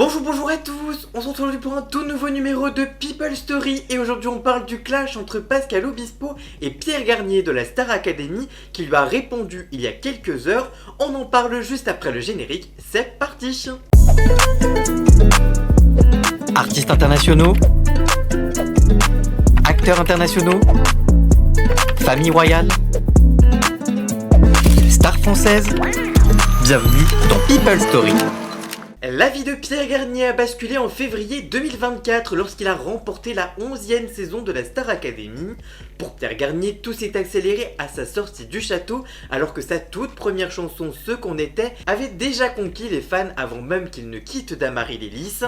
Bonjour à tous, on se retrouve aujourd'hui pour un tout nouveau numéro de People Story et aujourd'hui on parle du clash entre Pascal Obispo et Pierre Garnier de la Star Academy qui lui a répondu il y a quelques heures. On en parle juste après le générique, c'est parti. Artistes internationaux, acteurs internationaux, famille royale, stars françaises, bienvenue dans People Story. La vie de Pierre Garnier a basculé en février 2024 lorsqu'il a remporté la 11e saison de la Star Academy. Pour Pierre Garnier, tout s'est accéléré à sa sortie du château alors que sa toute première chanson Ce qu'on était avait déjà conquis les fans avant même qu'il ne quitte d'Amaryllis.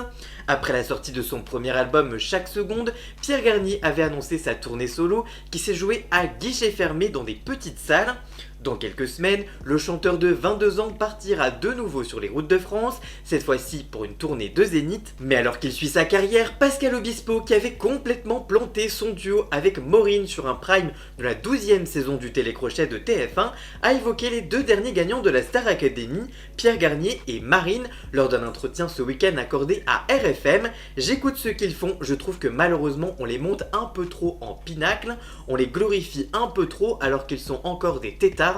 Après la sortie de son premier album Chaque Seconde, Pierre Garnier avait annoncé sa tournée solo qui s'est jouée à guichet fermé dans des petites salles. Dans quelques semaines, le chanteur de 22 ans partira de nouveau sur les routes de France, cette fois-ci pour une tournée de Zénith. Mais alors qu'il suit sa carrière, Pascal Obispo, qui avait complètement planté son duo avec Maureen sur un prime de la 12e saison du télécrochet de TF1, a évoqué les deux derniers gagnants de la Star Academy, Pierre Garnier et Marine, lors d'un entretien ce week-end accordé à RFM. J'écoute ce qu'ils font, je trouve que malheureusement on les monte un peu trop en pinacle, on les glorifie un peu trop alors qu'ils sont encore des têtards.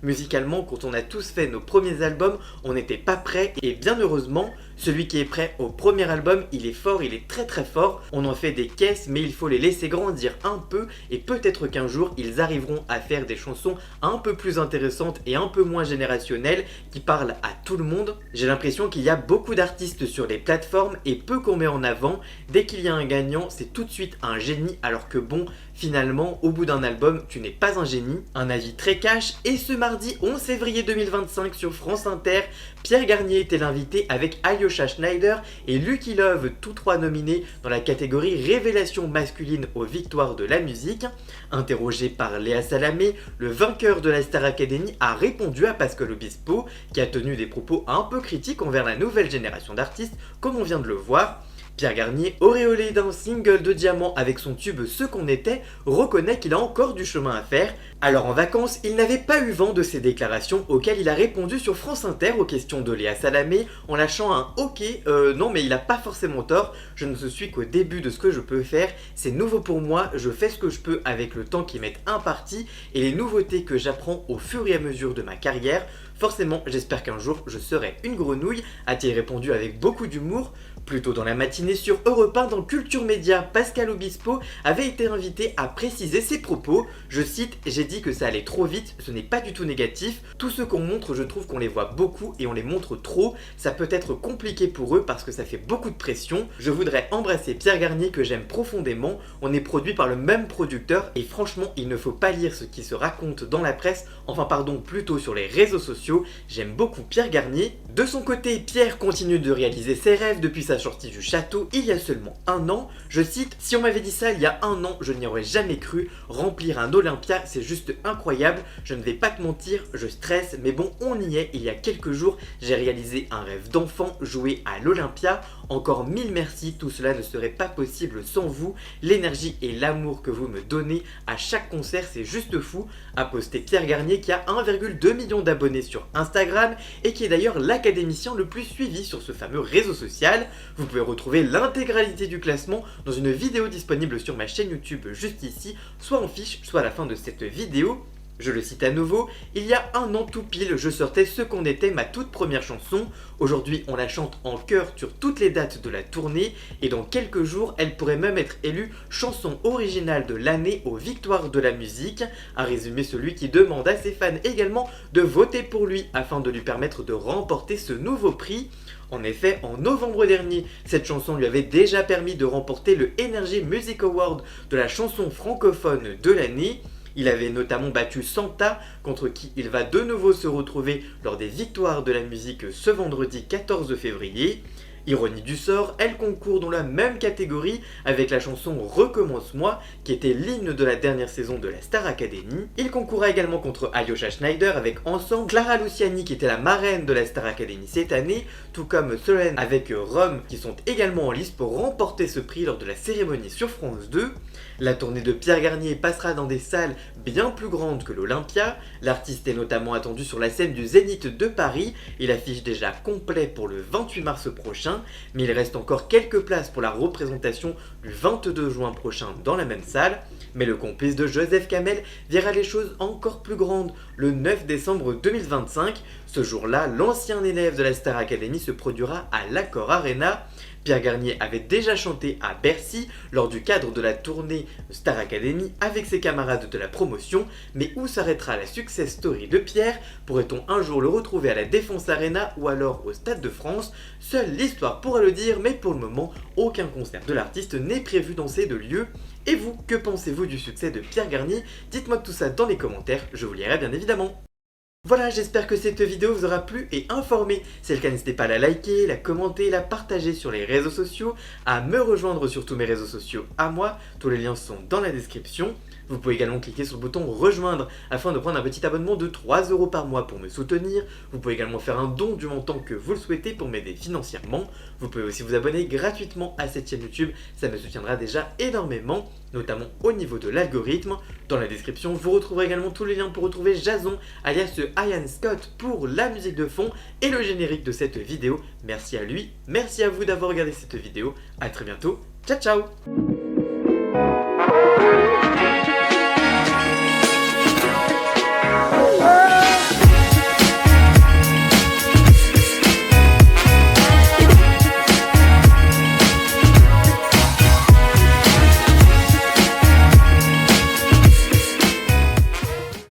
Musicalement, quand on a tous fait nos premiers albums, on n'était pas prêts et bien heureusement, celui qui est prêt au premier album, il est fort, il est très fort. On en fait des caisses mais il faut les laisser grandir un peu et peut-être qu'un jour ils arriveront à faire des chansons un peu plus intéressantes et un peu moins générationnelles qui parlent à tout le monde. J'ai l'impression qu'il y a beaucoup d'artistes sur les plateformes et peu qu'on met en avant. Dès qu'il y a un gagnant, c'est tout de suite un génie alors que bon, finalement, au bout d'un album, tu n'es pas un génie. Un avis très cash et ce mardi 11 février 2025 sur France Inter, Pierre Garnier était l'invité avec Alyosha Schneider et Lucky Love, tous trois nominés dans la catégorie Révélation masculine aux victoires de la musique. Interrogé par Léa Salamé, le vainqueur de la Star Academy a répondu à Pascal Obispo, qui a tenu des propos un peu critiques envers la nouvelle génération d'artistes, comme on vient de le voir. Pierre Garnier, auréolé d'un single de diamant avec son tube Ce qu'on était, reconnaît qu'il a encore du chemin à faire. Alors en vacances, il n'avait pas eu vent de ses déclarations auxquelles il a répondu sur France Inter aux questions de Léa Salamé en lâchant un ok, non mais il a pas forcément tort, je ne suis qu'au début de ce que je peux faire, c'est nouveau pour moi, je fais ce que je peux avec le temps qui m'est imparti et les nouveautés que j'apprends au fur et à mesure de ma carrière. Forcément, j'espère qu'un jour je serai une grenouille, a-t-il répondu avec beaucoup d'humour. Plus tôt dans la matinée sur Europe 1 dans Culture Média, Pascal Obispo avait été invité à préciser ses propos. Je cite, j'ai dit que ça allait trop vite, ce n'est pas du tout négatif. Tous ceux qu'on montre, je trouve qu'on les voit beaucoup et on les montre trop. Ça peut être compliqué pour eux parce que ça fait beaucoup de pression. Je voudrais embrasser Pierre Garnier que j'aime profondément. On est produit par le même producteur et franchement, il ne faut pas lire ce qui se raconte dans la presse, enfin pardon, plutôt sur les réseaux sociaux. J'aime beaucoup Pierre Garnier. De son côté, Pierre continue de réaliser ses rêves depuis sa sortie du château il y a seulement un an. Je cite, si on m'avait dit ça il y a un an, je n'y aurais jamais cru. Remplir un Olympia, c'est juste incroyable. Je ne vais pas te mentir, je stresse, mais bon, on y est. Il y a quelques jours, j'ai réalisé un rêve d'enfant, jouer à l'Olympia. Encore mille merci, tout cela ne serait pas possible sans vous. L'énergie et l'amour que vous me donnez à chaque concert, c'est juste fou, a posté Pierre Garnier qui a 1,2 million d'abonnés sur Instagram et qui est d'ailleurs l'académicien le plus suivi sur ce fameux réseau social. Vous pouvez retrouver l'intégralité du classement dans une vidéo disponible sur ma chaîne YouTube juste ici, soit en fiche, soit à la fin de cette vidéo. Je le cite à nouveau, il y a un an tout pile, je sortais Ce qu'on était, ma toute première chanson. Aujourd'hui, on la chante en chœur sur toutes les dates de la tournée et dans quelques jours, elle pourrait même être élue chanson originale de l'année aux victoires de la musique. A résumé celui qui demande à ses fans également de voter pour lui afin de lui permettre de remporter ce nouveau prix. En effet, en novembre dernier, cette chanson lui avait déjà permis de remporter le Energy Music Award de la chanson francophone de l'année. Il avait notamment battu Santa, contre qui il va de nouveau se retrouver lors des victoires de la musique ce vendredi 14 février. Ironie du sort, elle concourt dans la même catégorie avec la chanson Recommence-moi, qui était l'hymne de la dernière saison de la Star Academy. Il concourra également contre Alyosha Schneider avec Ensemble, Clara Luciani qui était la marraine de la Star Academy cette année, tout comme Solène avec Rome qui sont également en lice pour remporter ce prix lors de la cérémonie sur France 2. La tournée de Pierre Garnier passera dans des salles bien plus grandes que l'Olympia. L'artiste est notamment attendu sur la scène du Zénith de Paris. Il affiche déjà complet pour le 28 mars prochain. prochain, mais il reste encore quelques places pour la représentation du 22 juin prochain dans la même salle. Mais le complice de Joseph Kamel verra les choses encore plus grandes le 9 décembre 2025. Ce jour-là, l'ancien élève de la Star Academy se produira à l'Accor Arena. Pierre Garnier avait déjà chanté à Bercy lors du cadre de la tournée Star Academy avec ses camarades de la promotion, mais où s'arrêtera la success story de Pierre? Pourrait-on un jour le retrouver à la Défense Arena ou alors au Stade de France? Seule l'histoire pourra le dire, mais pour le moment, aucun concert de l'artiste n'est prévu dans ces deux lieux. Et vous, que pensez-vous du succès de Pierre Garnier? Dites-moi tout ça dans les commentaires, je vous lirai bien évidemment. Voilà, j'espère que cette vidéo vous aura plu et informé. Si c'est le cas, n'hésitez pas à la liker, la commenter, la partager sur les réseaux sociaux, à me rejoindre sur tous mes réseaux sociaux à moi. Tous les liens sont dans la description. Vous pouvez également cliquer sur le bouton rejoindre afin de prendre un petit abonnement de 3 € par mois pour me soutenir. Vous pouvez également faire un don du montant que vous le souhaitez pour m'aider financièrement. Vous pouvez aussi vous abonner gratuitement à cette chaîne YouTube, ça me soutiendra déjà énormément, notamment au niveau de l'algorithme. Dans la description, vous retrouverez également tous les liens pour retrouver Jason, alias Ian Scott, pour la musique de fond et le générique de cette vidéo. Merci à lui, merci à vous d'avoir regardé cette vidéo. À très bientôt, ciao ciao.